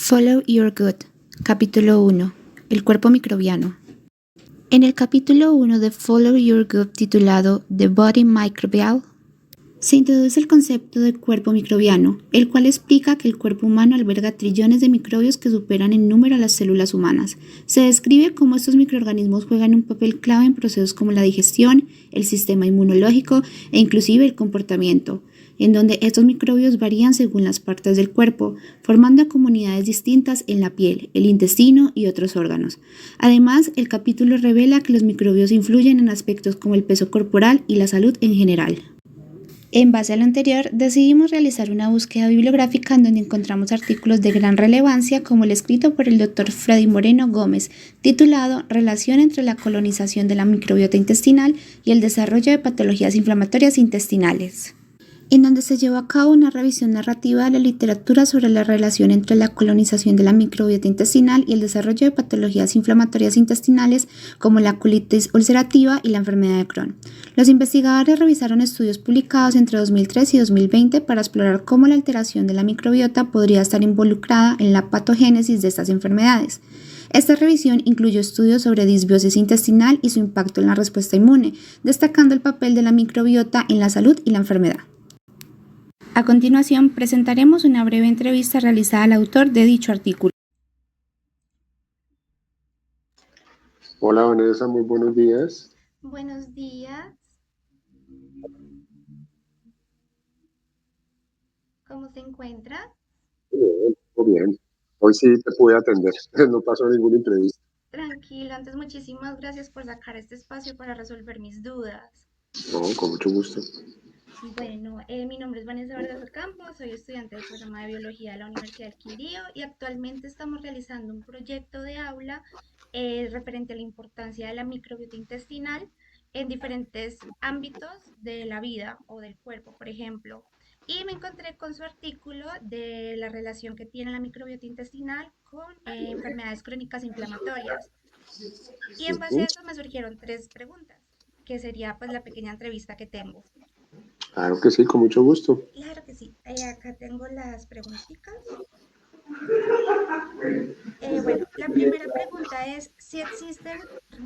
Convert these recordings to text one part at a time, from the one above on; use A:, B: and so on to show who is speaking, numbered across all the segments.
A: Follow Your Gut, capítulo 1, el cuerpo microbiano. En el capítulo 1 de Follow Your Gut titulado The Body Microbial, se introduce el concepto de cuerpo microbiano, el cual explica que el cuerpo humano alberga trillones de microbios que superan en número a las células humanas. Se describe cómo estos microorganismos juegan un papel clave en procesos como la digestión, el sistema inmunológico e inclusive el comportamiento, en donde estos microbios varían según las partes del cuerpo, formando comunidades distintas en la piel, el intestino y otros órganos. Además, el capítulo revela que los microbios influyen en aspectos como el peso corporal y la salud en general. En base a lo anterior, decidimos realizar una búsqueda bibliográfica en donde encontramos artículos de gran relevancia como el escrito por el Dr. Freddy Moreno Gómez, titulado Relación entre la colonización de la microbiota intestinal y el desarrollo de patologías inflamatorias intestinales, en donde se llevó a cabo una revisión narrativa de la literatura sobre la relación entre la colonización de la microbiota intestinal y el desarrollo de patologías inflamatorias intestinales como la colitis ulcerativa y la enfermedad de Crohn. Los investigadores revisaron estudios publicados entre 2003 y 2020 para explorar cómo la alteración de la microbiota podría estar involucrada en la patogénesis de estas enfermedades. Esta revisión incluyó estudios sobre disbiosis intestinal y su impacto en la respuesta inmune, destacando el papel de la microbiota en la salud y la enfermedad. A continuación, presentaremos una breve entrevista realizada al autor de dicho artículo.
B: Hola Vanessa, muy buenos días.
A: Buenos días. ¿Cómo se encuentra?
B: Bien, muy bien. Hoy sí te pude atender, no pasó ninguna entrevista.
A: Tranquilo, antes muchísimas gracias por sacar este espacio para resolver mis dudas.
B: No, con mucho gusto.
A: Bueno, mi nombre es Vanessa Vargas Campos, soy estudiante del programa de Biología de la Universidad del Quindío y actualmente estamos realizando un proyecto de aula referente a la importancia de la microbiota intestinal en diferentes ámbitos de la vida o del cuerpo, por ejemplo. Y me encontré con su artículo de la relación que tiene la microbiota intestinal con enfermedades crónicas inflamatorias. Y en base a eso me surgieron tres preguntas, que sería pues la pequeña entrevista que tengo.
B: Claro que sí, con mucho gusto.
A: Claro que sí. Acá tengo las preguntitas. Bueno, la primera pregunta es si existen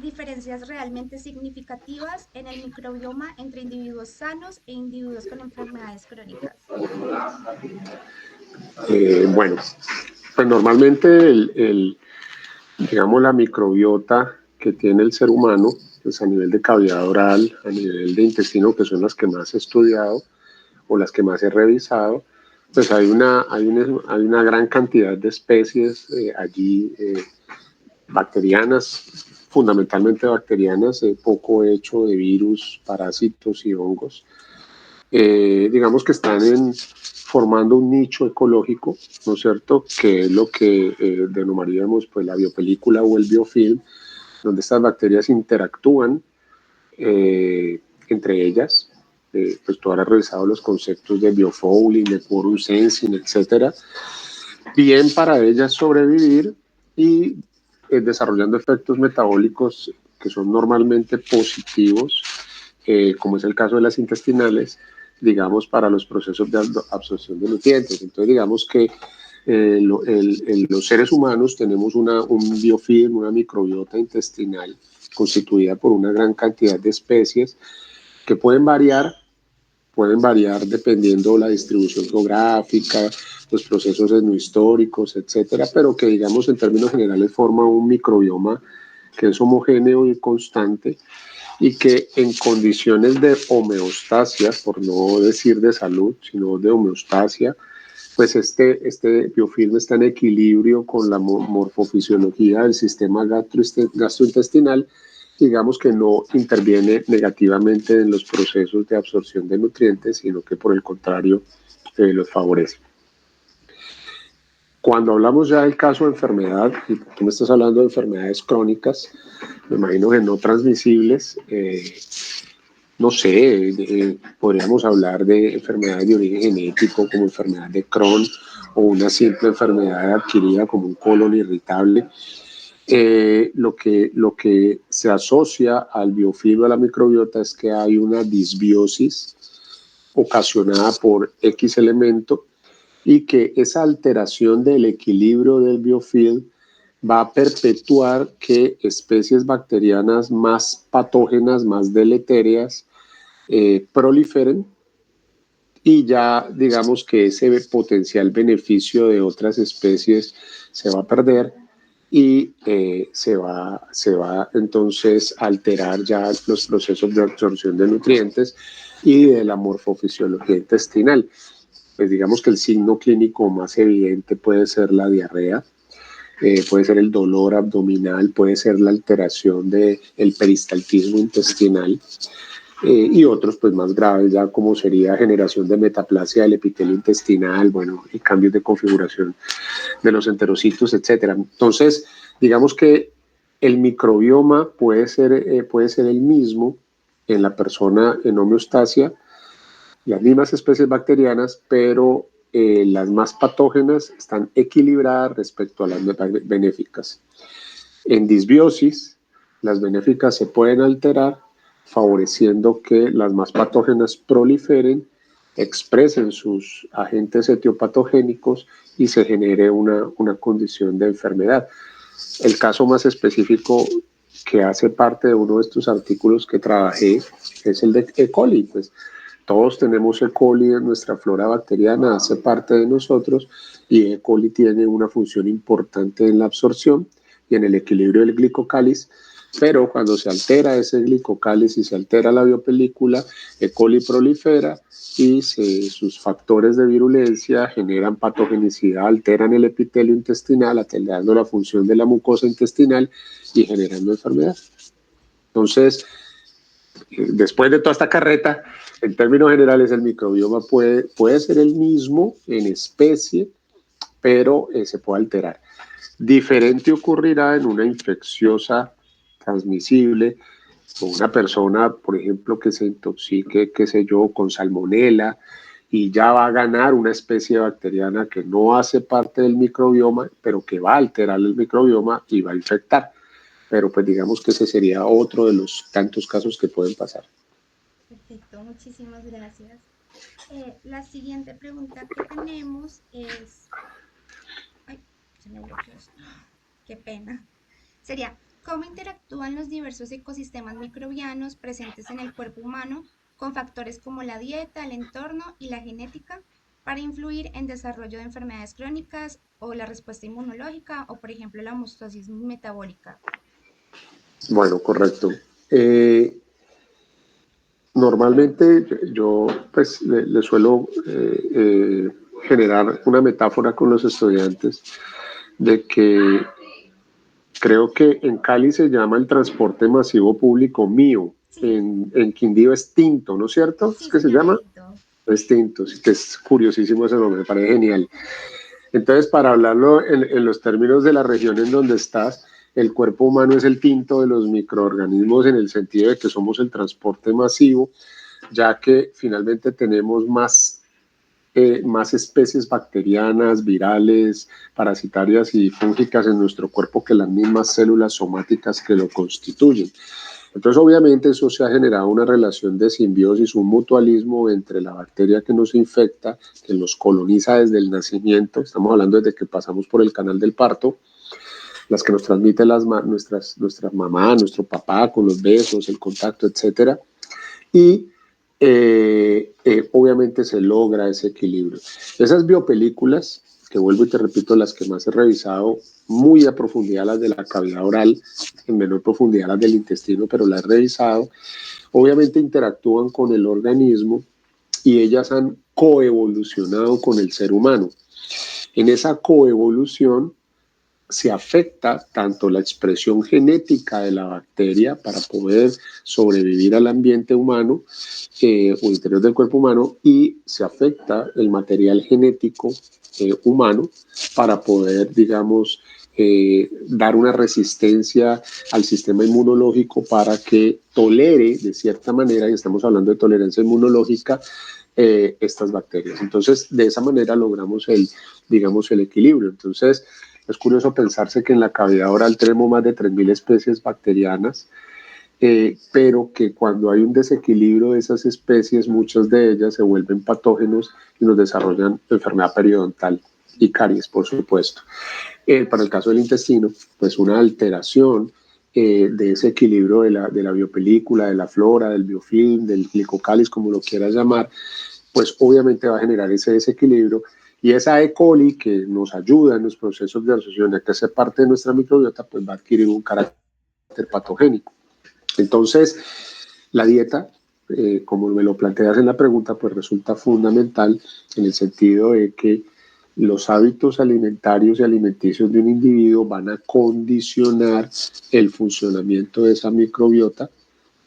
A: diferencias realmente significativas en el microbioma entre individuos sanos e individuos con enfermedades crónicas.
B: Bueno, pues normalmente digamos, la microbiota que tiene el ser humano, pues a nivel de cavidad oral, a nivel de intestino, que son las que más he estudiado o las que más he revisado, pues hay una gran cantidad de especies allí bacterianas, fundamentalmente bacterianas, poco hecho de virus, parásitos y hongos. Digamos que están formando un nicho ecológico, ¿no es cierto?, que es lo que denominaríamos pues, la biopelícula o el biofilm, donde estas bacterias interactúan entre ellas. Pues tú habrás revisado los conceptos de biofouling, de quorum sensing, etcétera, bien para ellas sobrevivir y desarrollando efectos metabólicos que son normalmente positivos, como es el caso de las intestinales, digamos, para los procesos de absorción de nutrientes. Entonces, digamos que los seres humanos tenemos un biofilm, una microbiota intestinal constituida por una gran cantidad de especies que pueden variar dependiendo de la distribución geográfica, los procesos etnohistóricos, etcétera, pero que digamos en términos generales forma un microbioma que es homogéneo y constante y que en condiciones de homeostasia, por no decir de salud, sino de homeostasia, pues este biofilm está en equilibrio con la morfofisiología del sistema gastrointestinal, digamos que no interviene negativamente en los procesos de absorción de nutrientes, sino que por el contrario los favorece. Cuando hablamos ya del caso de enfermedad, y tú me estás hablando de enfermedades crónicas, me imagino que no transmisibles, no sé, podríamos hablar de enfermedades de origen genético como enfermedad de Crohn o una simple enfermedad adquirida como un colon irritable. Lo que se asocia al biofilm, a la microbiota, es que hay una disbiosis ocasionada por X elemento y que esa alteración del equilibrio del biofilm va a perpetuar que especies bacterianas más patógenas, más deleterias, proliferen, y ya digamos que ese potencial beneficio de otras especies se va a perder y se va entonces a alterar ya los procesos de absorción de nutrientes y de la morfofisiología intestinal. Pues digamos que el signo clínico más evidente puede ser la diarrea, puede ser el dolor abdominal, puede ser la alteración del peristaltismo intestinal, y otros pues más graves ya como sería generación de metaplasia del epitelio intestinal, bueno, y cambios de configuración de los enterocitos, etcétera. Entonces, digamos que el microbioma puede ser el mismo en la persona en homeostasia, las mismas especies bacterianas, pero las más patógenas están equilibradas respecto a las benéficas. En disbiosis, las benéficas se pueden alterar, favoreciendo que las más patógenas proliferen, expresen sus agentes etiopatogénicos y se genere una condición de enfermedad. El caso más específico que hace parte de uno de estos artículos que trabajé es el de E. coli. Pues todos tenemos E. coli en nuestra flora bacteriana, hace parte de nosotros, y E. coli tiene una función importante en la absorción y en el equilibrio del glicocáliz, pero cuando se altera ese glicocáliz y se altera la biopelícula, E. coli prolifera y sus factores de virulencia generan patogenicidad, alteran el epitelio intestinal, alterando la función de la mucosa intestinal y generando enfermedad. Entonces, después de toda esta carreta, en términos generales, el microbioma puede ser el mismo en especie, pero se puede alterar. Diferente ocurrirá en una infecciosa transmisible, con una persona, por ejemplo, que se intoxique, qué sé yo, con salmonela, y ya va a ganar una especie bacteriana que no hace parte del microbioma, pero que va a alterar el microbioma y va a infectar. Pero pues digamos que ese sería otro de los tantos casos que pueden pasar.
A: Perfecto, muchísimas gracias. La siguiente pregunta que tenemos es... Ay, se me bloqueó esto. Qué pena. Sería, ¿cómo interactúan los diversos ecosistemas microbianos presentes en el cuerpo humano con factores como la dieta, el entorno y la genética para influir en desarrollo de enfermedades crónicas o la respuesta inmunológica o, por ejemplo, la homeostasis metabólica?
B: Bueno, correcto. Normalmente yo pues le suelo generar una metáfora con los estudiantes de que creo que en Cali se llama el transporte masivo público mío,
A: Sí,
B: en Quindío es Tinto, ¿no es cierto? ¿Es
A: sí,
B: que se
A: señor
B: llama?
A: Tito.
B: Es Tinto, sí, que es curiosísimo ese nombre, me parece genial. Entonces, para hablarlo en los términos de la región en donde estás, el cuerpo humano es el tinto de los microorganismos en el sentido de que somos el transporte masivo, ya que finalmente tenemos más especies bacterianas, virales, parasitarias y fúngicas en nuestro cuerpo que las mismas células somáticas que lo constituyen. Entonces, obviamente, eso se ha generado una relación de simbiosis, un mutualismo entre la bacteria que nos infecta, que nos coloniza desde el nacimiento, estamos hablando desde que pasamos por el canal del parto, las que nos transmiten nuestras mamás, nuestro papá, con los besos, el contacto, etcétera, y obviamente se logra ese equilibrio. Esas biopelículas, que vuelvo y te repito, las que más he revisado, muy a profundidad las de la cavidad oral, en menor profundidad las del intestino, pero las he revisado, obviamente interactúan con el organismo y ellas han coevolucionado con el ser humano. En esa coevolución se afecta tanto la expresión genética de la bacteria para poder sobrevivir al ambiente humano o interior del cuerpo humano, y se afecta el material genético humano para poder, digamos, dar una resistencia al sistema inmunológico para que tolere de cierta manera, y estamos hablando de tolerancia inmunológica, estas bacterias. Entonces, de esa manera logramos digamos, el equilibrio. Entonces, es curioso pensarse que en la cavidad oral tenemos más de 3.000 especies bacterianas, pero que cuando hay un desequilibrio de esas especies, muchas de ellas se vuelven patógenos y nos desarrollan enfermedad periodontal y caries, por supuesto. Para el caso del intestino, pues una alteración de ese equilibrio de la biopelícula, de la flora, del biofilm, del glicocálice, como lo quieras llamar, pues obviamente va a generar ese desequilibrio y esa E. coli que nos ayuda en los procesos de absorción, que hace parte de nuestra microbiota, pues va a adquirir un carácter patogénico. Entonces, la dieta, como me lo planteas en la pregunta, pues resulta fundamental en el sentido de que los hábitos alimentarios y alimenticios de un individuo van a condicionar el funcionamiento de esa microbiota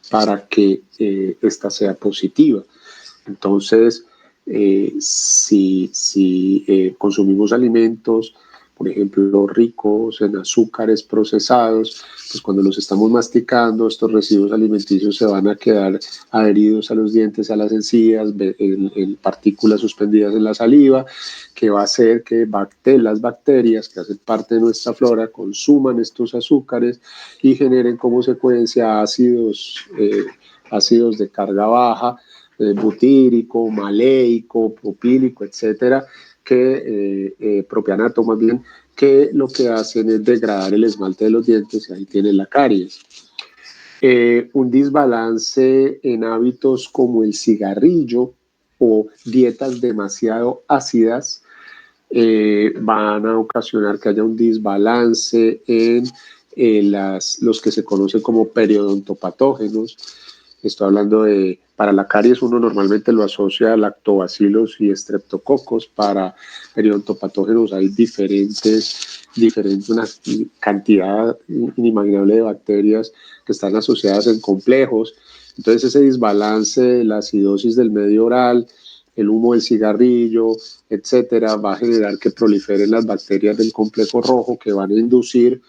B: para que ésta sea positiva. Entonces, si consumimos alimentos, por ejemplo, ricos en azúcares procesados, pues cuando los estamos masticando, estos residuos alimenticios se van a quedar adheridos a los dientes, a las encías, en partículas suspendidas en la saliva, que va a hacer que las bacterias que hacen parte de nuestra flora consuman estos azúcares y generen como secuencia ácidos de carga baja, butírico, maleico, propílico, etcétera, propianato más bien, que lo que hacen es degradar el esmalte de los dientes y ahí tienen la caries. Un desbalance en hábitos como el cigarrillo o dietas demasiado ácidas van a ocasionar que haya un desbalance en los que se conocen como periodontopatógenos. Estoy hablando de, para la caries uno normalmente lo asocia a lactobacilos y estreptococos. Para periodontopatógenos hay una cantidad inimaginable de bacterias que están asociadas en complejos. Entonces ese desbalance de la acidosis del medio oral, el humo del cigarrillo, etcétera, va a generar que proliferen las bacterias del complejo rojo que van a inducir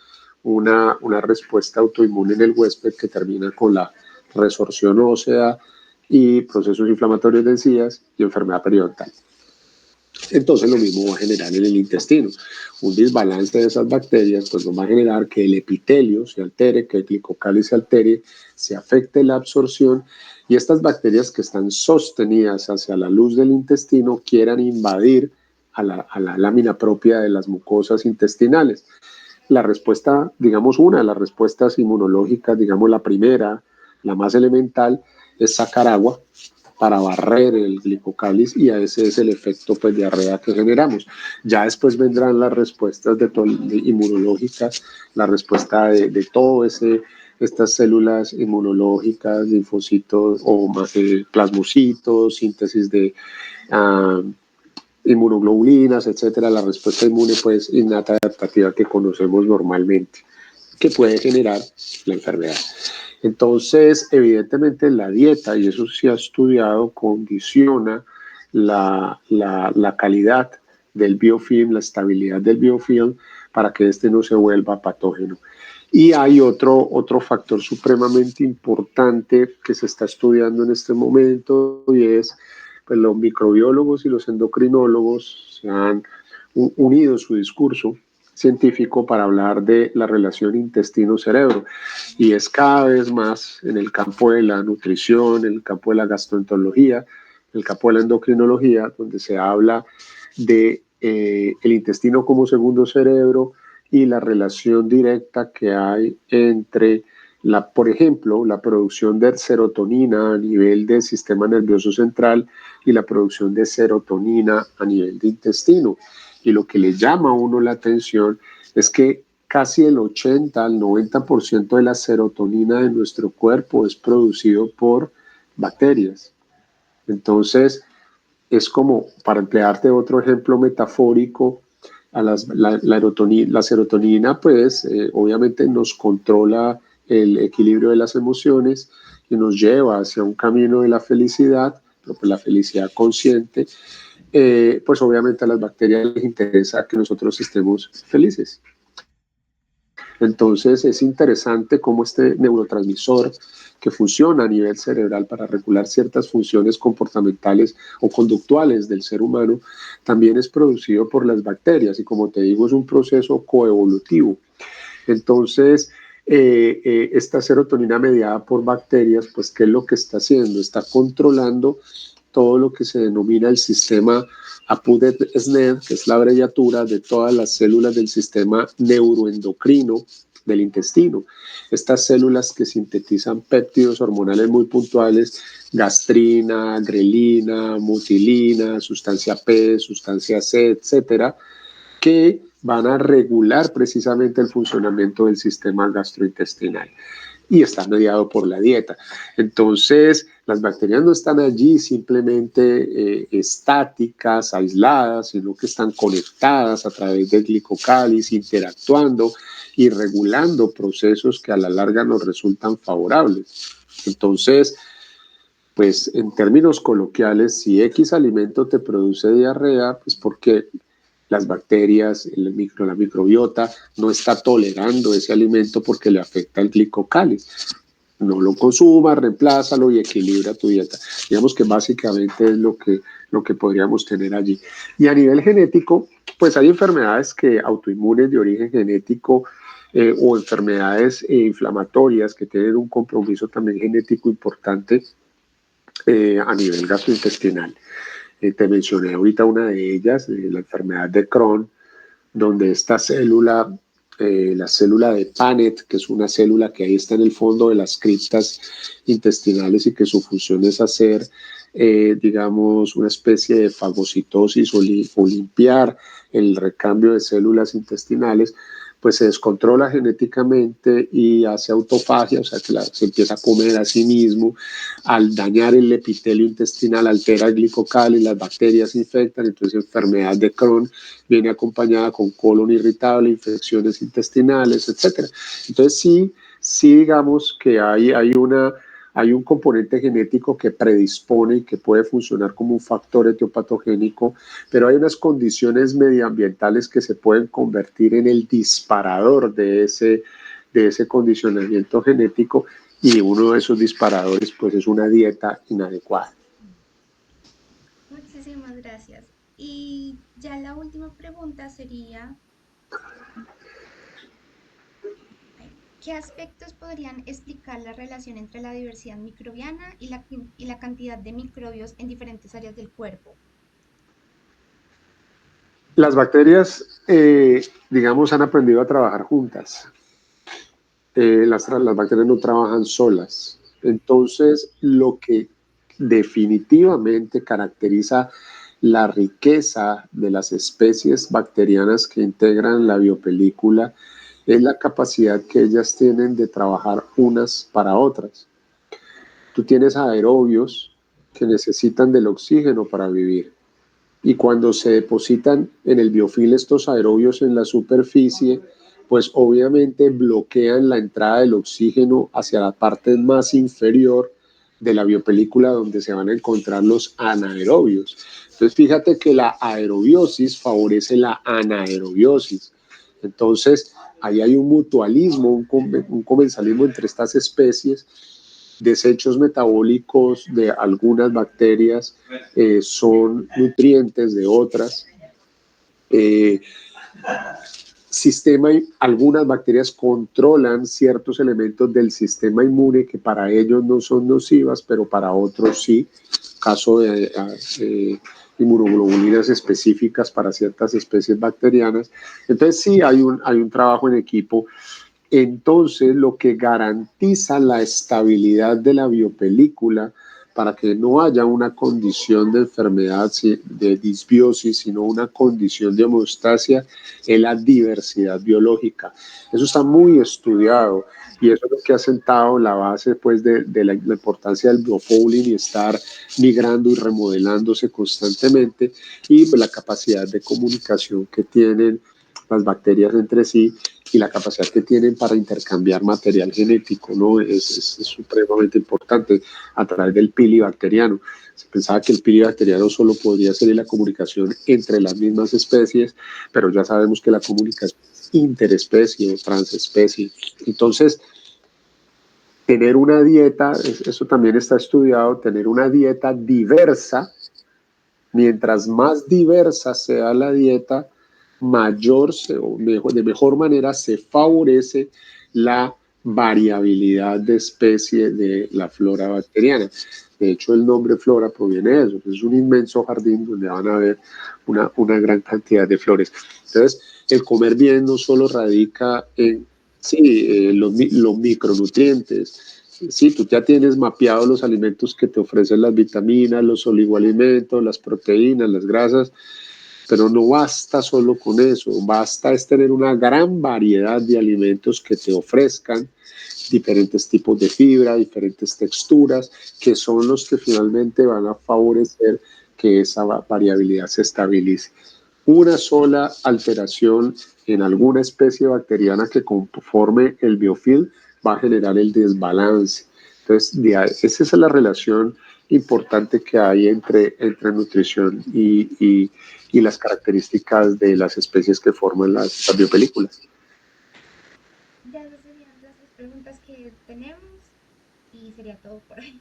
B: una respuesta autoinmune en el huésped que termina con la resorción ósea y procesos inflamatorios de encías y enfermedad periodontal. Entonces lo mismo va a generar en el intestino. Un desbalance de esas bacterias pues va a generar que el epitelio se altere, que el glicocálice se altere, se afecte la absorción y estas bacterias que están sostenidas hacia la luz del intestino quieran invadir a la lámina propia de las mucosas intestinales. La respuesta, digamos, una de las respuestas inmunológicas, digamos la primera, la más elemental, es sacar agua para barrer el glicocálice y ese es el efecto pues diarrea que generamos. Ya después vendrán las respuestas de inmunológicas, la respuesta de todo estas células inmunológicas, linfocitos o plasmocitos, síntesis de inmunoglobulinas, etcétera, la respuesta inmune pues innata adaptativa que conocemos normalmente, que puede generar la enfermedad. Entonces, evidentemente la dieta, y eso se ha estudiado, condiciona la calidad del biofilm, la estabilidad del biofilm, para que este no se vuelva patógeno. Y hay otro factor supremamente importante que se está estudiando en este momento y es pues, los microbiólogos y los endocrinólogos se han unido su discurso científico para hablar de la relación intestino-cerebro y es cada vez más en el campo de la nutrición, en el campo de la gastroenterología, en el campo de la endocrinología, donde se habla de el intestino como segundo cerebro y la relación directa que hay entre por ejemplo, la producción de serotonina a nivel del sistema nervioso central y la producción de serotonina a nivel de intestino. Y lo que le llama a uno la atención es que casi el 80 al 90% de la serotonina de nuestro cuerpo es producido por bacterias. Entonces, es como, para emplearte otro ejemplo metafórico, la serotonina, pues, obviamente nos controla el equilibrio de las emociones y nos lleva hacia un camino de la felicidad, pero pues la felicidad consciente, pues obviamente a las bacterias les interesa que nosotros estemos felices. Entonces es interesante cómo este neurotransmisor que funciona a nivel cerebral para regular ciertas funciones comportamentales o conductuales del ser humano, también es producido por las bacterias y como te digo es un proceso coevolutivo. Entonces esta serotonina mediada por bacterias, pues ¿qué es lo que está haciendo? Está controlando todo lo que se denomina el sistema APU-SNED, que es la abreviatura de todas las células del sistema neuroendocrino del intestino. Estas células que sintetizan péptidos hormonales muy puntuales, gastrina, grelina, mutilina, sustancia P, sustancia C, etcétera, que van a regular precisamente el funcionamiento del sistema gastrointestinal y está mediado por la dieta. Entonces, las bacterias no están allí simplemente estáticas, aisladas, sino que están conectadas a través del glicocáliz, interactuando y regulando procesos que a la larga nos resultan favorables. Entonces, pues en términos coloquiales, si X alimento te produce diarrea, pues porque las bacterias, la microbiota no está tolerando ese alimento porque le afecta el glicocáliz. No lo consumas, reemplázalo y equilibra tu dieta. Digamos que básicamente es lo que podríamos tener allí. Y a nivel genético, pues hay enfermedades autoinmunes de origen genético o enfermedades inflamatorias que tienen un compromiso también genético importante a nivel gastrointestinal. Te mencioné ahorita una de ellas, la enfermedad de Crohn, donde esta célula, la célula de Panet, que es una célula que ahí está en el fondo de las criptas intestinales y que su función es hacer, digamos, una especie de fagocitosis o limpiar el recambio de células intestinales, pues se descontrola genéticamente y hace autofagia, o sea que se empieza a comer a sí mismo. Al dañar el epitelio intestinal, altera el glicocáliz, las bacterias se infectan, entonces enfermedad de Crohn viene acompañada con colon irritable, infecciones intestinales, etc. Entonces sí digamos que hay un componente genético que predispone y que puede funcionar como un factor etiopatogénico, pero hay unas condiciones medioambientales que se pueden convertir en el disparador de ese condicionamiento genético, y uno de esos disparadores pues es una dieta inadecuada.
A: Muchísimas gracias. Y ya la última pregunta sería, ¿qué aspectos podrían explicar la relación entre la diversidad microbiana y la cantidad de microbios en diferentes áreas del cuerpo?
B: Las bacterias, digamos, han aprendido a trabajar juntas. Las bacterias no trabajan solas. Entonces, lo que definitivamente caracteriza la riqueza de las especies bacterianas que integran la biopelícula es la capacidad que ellas tienen de trabajar unas para otras. Tú tienes aerobios que necesitan del oxígeno para vivir, y cuando se depositan en el biofil estos aerobios en la superficie, pues obviamente bloquean la entrada del oxígeno hacia la parte más inferior de la biopelícula, donde se van a encontrar los anaerobios. Entonces fíjate que la aerobiosis favorece la anaerobiosis. Entonces ahí hay un mutualismo, un comensalismo entre estas especies. Desechos metabólicos de algunas bacterias son nutrientes de otras. Algunas bacterias controlan ciertos elementos del sistema inmune que para ellos no son nocivas, pero para otros sí. Caso de inmunoglobulinas específicas para ciertas especies bacterianas. Entonces sí hay un trabajo en equipo. Entonces, lo que garantiza la estabilidad de la biopelícula para que no haya una condición de enfermedad, de disbiosis, sino una condición de homeostasia, es la diversidad biológica. Eso está muy estudiado y eso es lo que ha sentado la base pues, de la importancia del biofouling y estar migrando y remodelándose constantemente, y pues, la capacidad de comunicación que tienen las bacterias entre sí y la capacidad que tienen para intercambiar material genético, ¿no? Es supremamente importante a través del pili bacteriano. Se pensaba que el pili bacteriano solo podría ser la comunicación entre las mismas especies, pero ya sabemos que la comunicación es interespecie o transespecie. Entonces, tener una dieta, eso también está estudiado, tener una dieta diversa, mientras más diversa sea la dieta, de mejor manera se favorece la variabilidad de especie de la flora bacteriana. De hecho, el nombre flora proviene de eso. Es un inmenso jardín donde van a ver una gran cantidad de flores. Entonces, el comer bien no solo radica en los micronutrientes. Sí, tú ya tienes mapeado los alimentos que te ofrecen las vitaminas, los oligoalimentos, las proteínas, las grasas, pero no basta solo con eso, basta es tener una gran variedad de alimentos que te ofrezcan diferentes tipos de fibra, diferentes texturas, que son los que finalmente van a favorecer que esa variabilidad se estabilice. Una sola alteración en alguna especie bacteriana que conforme el biofilm va a generar el desbalance. Entonces, esa es la relación importante que hay entre nutrición y las características de las especies que forman las biopelículas.
C: Ya esas serían las tres preguntas que tenemos y sería todo por hoy.